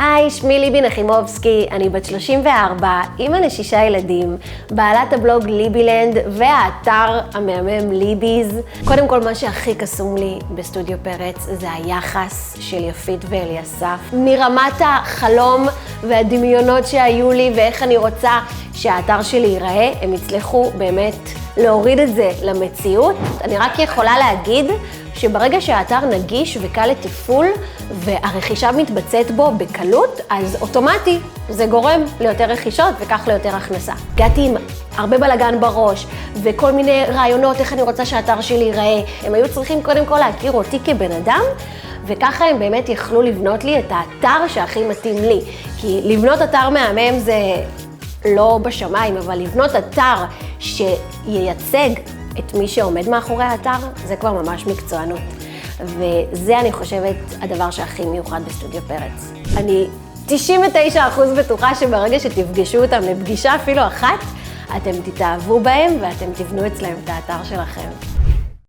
היי, שמי ליבי נחימובסקי, אני בת 34, אמא ל6 ילדים, בעלת הבלוג ליבילנד והאתר המהמם ליביז. קודם כל, מה שהכי קסום לי בסטודיו פרץ זה היחס של יפית ואליסף. מרמת החלום והדמיונות שהיו לי ואיך אני רוצה שהאתר שלי ייראה, הם הצליחו באמת להוריד את זה למציאות. אני רק יכולה להגיד שברגע שהאתר נגיש וקל לתפעול והרכישה מתבצעת בו בקלות, אז אוטומטי זה גורם ליותר רכישות וכך ליותר הכנסה. הגעתי עם הרבה בלגן בראש וכל מיני רעיונות איך אני רוצה שהאתר שלי ייראה. הם היו צריכים קודם כל להכיר אותי כבן אדם, וככה הם באמת יכלו לבנות לי את האתר שהכי מתאים לי. כי לבנות אתר מהמם זה לא בשמיים, אבל לבנות אתר שייצג את מי שעומד מאחורי האתר, זה כבר ממש מקצוענות. וזה, אני חושבת, הדבר שהכי מיוחד בסטודיו פרץ. אני 99% בטוחה שברגע שתפגשו אותם לפגישה אפילו אחת, אתם תתאהבו בהם ואתם תבנו אצלם את האתר שלכם.